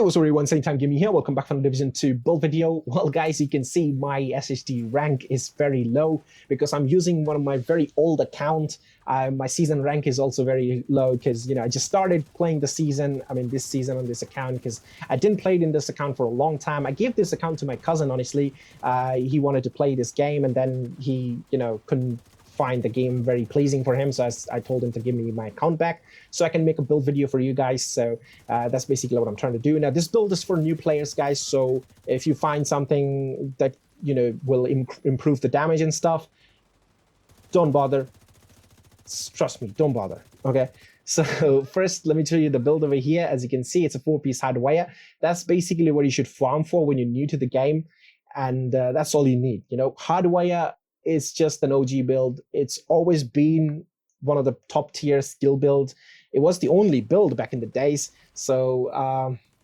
Yo, sorry, one same time, Gimme here. Welcome back from the Division 2 build video. Well, guys, you can see my SHD rank is very low because I'm using one of my very old account. My season rank is also very low because, I just started playing this season on this account because I didn't play it in this account for a long time. I gave this account to my cousin, honestly. He wanted to play this game and then he, couldn't find the game very pleasing for him, so I told him to give me my account back so I can make a build video for you guys. So that's basically what I'm trying to do. Now this build is for new players, guys, so if you find something that will improve the damage and stuff, don't bother. Trust me, don't bother. Okay, so first let me show you the build over here. As you can see, it's a 4-piece hardwire. That's basically what you should farm for when you're new to the game, and that's all you need. Hardwire is just an OG build. It's always been one of the top tier skill builds. It was the only build back in the days. So,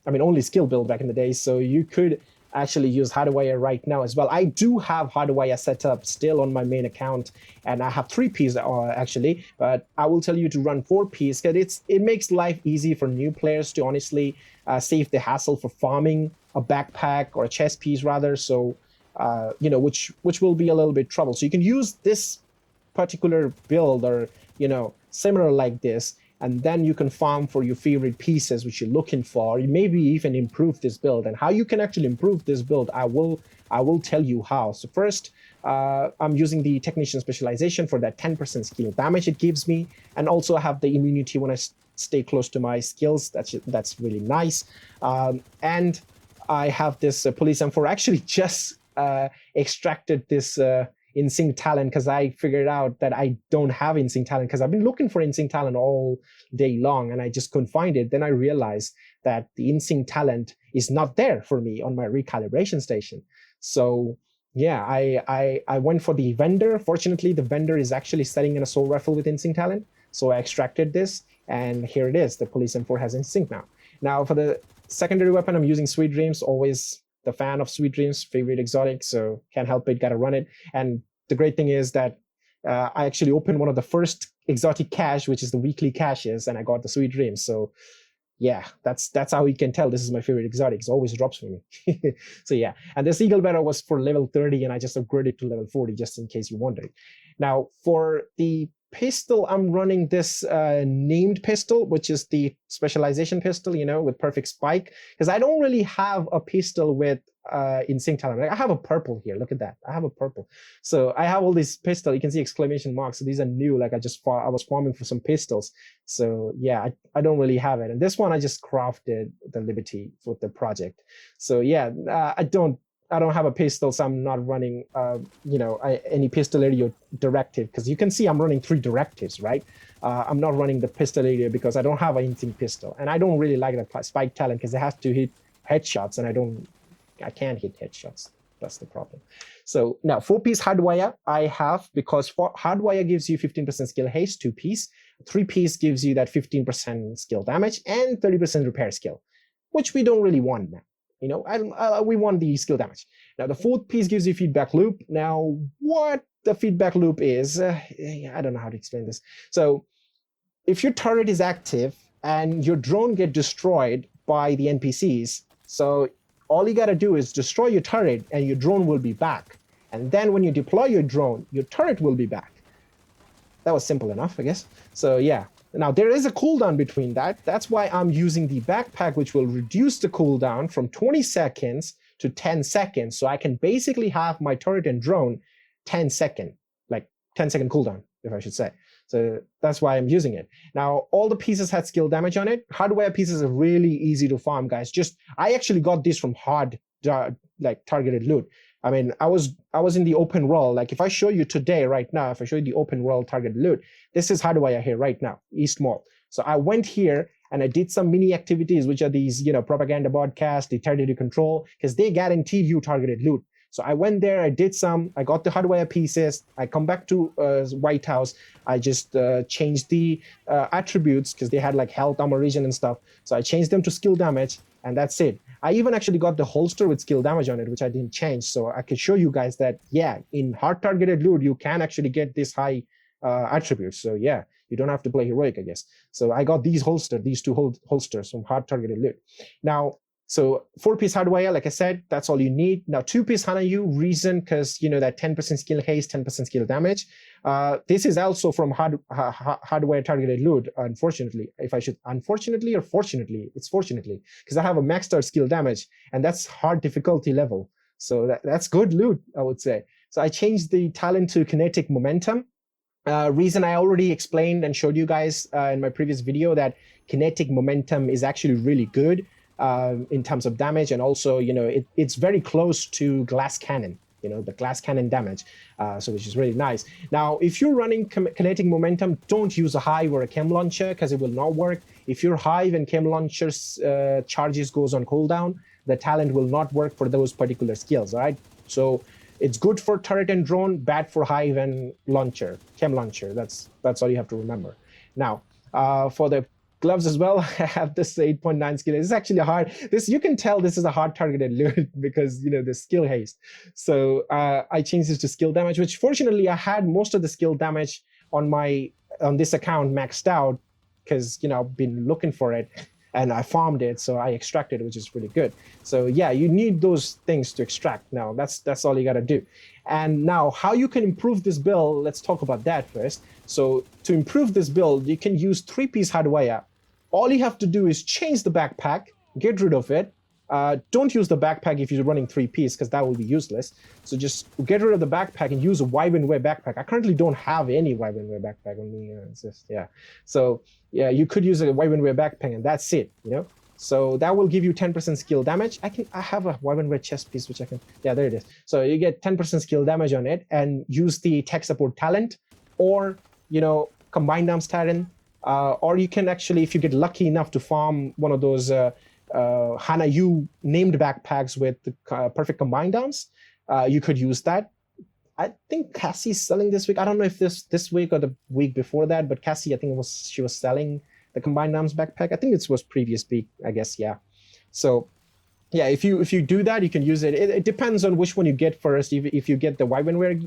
only skill build back in the days. So you could actually use hardwire right now as well. I do have hardwire set up still on my main account, and I have 3Ps actually, but I will tell you to run 4Ps because it makes life easy for new players to honestly save the hassle for farming a backpack or a chest piece rather. So which will be a little bit trouble. So you can use this particular build or, similar like this, and then you can farm for your favorite pieces which you're looking for. You maybe even improve this build. And how you can actually improve this build, I will tell you how. So first, I'm using the technician specialization for that 10% skill damage it gives me, and also I have the immunity when I stay close to my skills. That's really nice. And I have this police M4. Actually just extracted this in-sync talent because I figured out that I don't have in-sync talent because I've been looking for in-sync talent all day long and I just couldn't find it. Then I realized that the in-sync talent is not there for me on my recalibration station. So yeah, I went for the vendor. Fortunately, the vendor is actually selling an assault rifle with in-sync talent. So I extracted this and here it is. The police M4 has in-sync now. Now for the secondary weapon, I'm using Sweet Dreams. Always the fan of Sweet Dreams, favorite exotic, so can't help it, gotta run it. And the great thing is that I actually opened one of the first exotic cache, which is the weekly caches, and I got the Sweet Dreams. So yeah, that's how you can tell this is my favorite exotic. It always drops for me. So yeah, and this Eagle Bearer was for level 30, and I just upgraded to level 40 just in case you wondered. Now for the pistol, I'm running this named pistol, which is the specialization pistol, with perfect spike, because I don't really have a pistol with in-sync talent. I have a purple here. Look at that. I have a purple. So I have all these pistols. You can see exclamation marks. So these are new. Like I was farming for some pistols. So yeah, I don't really have it. And this one I just crafted the Liberty for the project. So yeah, I don't have a pistol, so I'm not running, any pistol area directive, because you can see I'm running 3 directives, right? I'm not running the pistol area because I don't have an in-sync pistol, and I don't really like the spike talent because it has to hit headshots, and I can't hit headshots. That's the problem. So now 4-piece hardwire I have because hardwire gives you 15% skill haste, 2-piece. 3-piece gives you that 15% skill damage and 30% repair skill, which we don't really want now. We want the skill damage. Now, the 4th piece gives you feedback loop. Now, what the feedback loop is, I don't know how to explain this. So, if your turret is active and your drone get destroyed by the NPCs, so all you gotta do is destroy your turret and your drone will be back. And then when you deploy your drone, your turret will be back. That was simple enough, I guess. So yeah. Now, there is a cooldown between that. That's why I'm using the backpack, which will reduce the cooldown from 20 seconds to 10 seconds. So I can basically have my turret and drone 10-second cooldown, if I should say. So that's why I'm using it. Now, all the pieces had skill damage on it. Hardware pieces are really easy to farm, guys. I actually got this from hard, targeted loot. I was in the open world. Like if I show you today, right now, if I show you the open world target loot, this is hardwire here right now, East Mall. So I went here and I did some mini activities, which are these, propaganda broadcast, the territory control, because they guarantee you targeted loot. So I went there, I did some, I got the hardwire pieces, I come back to White House, I just changed the attributes because they had like health, armor region and stuff. So I changed them to skill damage and that's it. I even actually got the holster with skill damage on it, which I didn't change. So I could show you guys that, yeah, in hard targeted loot, you can actually get this high attributes. So yeah, you don't have to play heroic, I guess. So I got these two holsters from hard targeted loot. Now, So 4-piece hardwire, like I said, that's all you need. Now 2-piece Hana-Yu, reason because you know that 10% skill haste, 10% skill damage. This is also from hardwire targeted loot, unfortunately. If I should, unfortunately or fortunately, it's fortunately, because I have a maxed out skill damage, and that's hard difficulty level. So that's good loot, I would say. So I changed the talent to kinetic momentum. Reason I already explained and showed you guys in my previous video that kinetic momentum is actually really good in terms of damage, and also, you know, it's very close to glass cannon, you know, the glass cannon damage, so which is really nice. Now, if you're running kinetic momentum, don't use a hive or a chem launcher because it will not work. If your hive and chem launcher's charges goes on cooldown, the talent will not work for those particular skills, all right? So it's good for turret and drone, bad for hive and launcher, chem launcher. That's all you have to remember. Now, for the gloves as well, I have this 8.9 skill. It's actually hard. This, you can tell this is a hard targeted loot because, you know, the skill haste. So I changed this to skill damage, which fortunately I had most of the skill damage on this account maxed out because, you know, I've been looking for it and I farmed it, so I extracted it, which is really good. So yeah, you need those things to extract. Now that's all you got to do. And now how you can improve this build, let's talk about that first. So to improve this build, you can use 3-piece hardwire. All you have to do is change the backpack, get rid of it. Don't use the backpack if you're running 3-piece because that will be useless. So just get rid of the backpack and use a Wyvern Wear backpack. I currently don't have any Wyvern Wear backpack on me. It's just, yeah. So yeah, you could use a Wyvern Wear backpack and that's it, you know. So that will give you 10% skill damage. I have a Wyvern Wear chest piece which I can, yeah, there it is. So you get 10% skill damage on it and use the tech support talent, or, you know, combined arms talent. Or you can actually, if you get lucky enough to farm one of those Hana-Yu named backpacks with the perfect combined arms, you could use that. I think Cassie's selling this week. I don't know if this week or the week before that, but Cassie, I think she was selling the combined arms backpack. I think it was previous week, I guess, yeah. So yeah, if you do that, you can use it. It depends on which one you get first. If you get the Wyvern Wear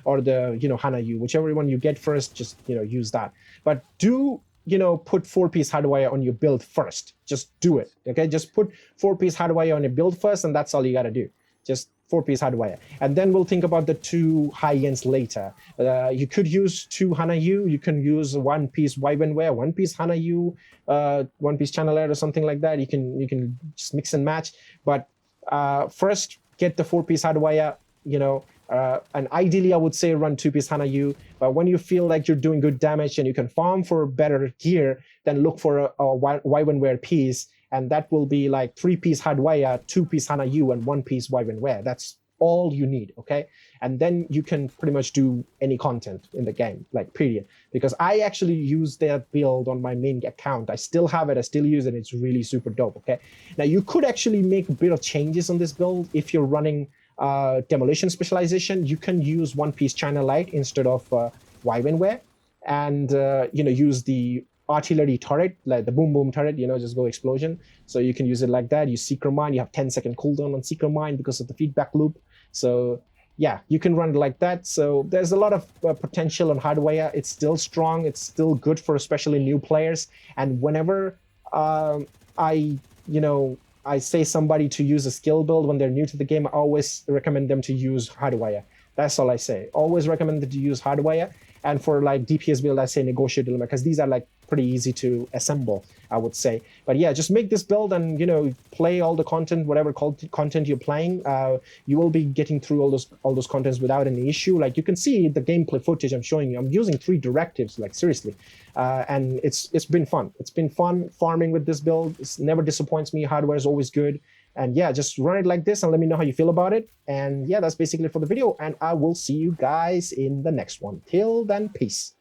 or the, you know, Hana-Yu, whichever one you get first, just, you know, use that. But do, you know, put 4-piece hardwire on your build first. Just do it, okay? Just put 4-piece hardwire on your build first, and that's all you gotta do. Just 4-piece hardwire, and then we'll think about the 2 high-ends later. You could use 2 Hana-Yu. You can use 1-piece Wyvern Wear, 1-piece Hana-Yu, 1-piece Channeler or something like that. You can just mix and match. But first, get the 4-piece hardwire. You know, and ideally, I would say run 2-piece Hana-Yu. But when you feel like you're doing good damage and you can farm for better gear, then look for a Wyvern Wear piece. And that will be like 3-piece hardwire, 2-piece Hana-Yu, and 1-piece Wyvern Wear. That's all you need, okay? And then you can pretty much do any content in the game, like period. Because I actually use that build on my main account. I still have it, I still use it, it's really super dope, okay? Now you could actually make a bit of changes on this build. If you're running demolition specialization, you can use 1-piece China Light instead of Wyvern Wear, and you know, use the artillery turret, like the boom boom turret, you know, just go explosion. So you can use it like that. You Seeker Mine, you have 10-second cooldown on Seeker Mine because of the feedback loop. So yeah, you can run it like that. So there's a lot of potential on hardwire. It's still strong. It's still good for especially new players. And whenever I say somebody to use a skill build when they're new to the game, I always recommend them to use hardwire. That's all I say. Always recommend them to use hardwire. And for like DPS build, I say negotiate dilemma, because these are like pretty easy to assemble, I would say. But yeah, just make this build and, you know, play all the content, whatever content you're playing. You will be getting through all those contents without any issue. Like you can see the gameplay footage I'm showing you. I'm using 3 directives, like seriously, and it's been fun. It's been fun farming with this build. It never disappoints me. Hardware is always good. And yeah, just run it like this and let me know how you feel about it. And yeah, that's basically it for the video. And I will see you guys in the next one. Till then, peace.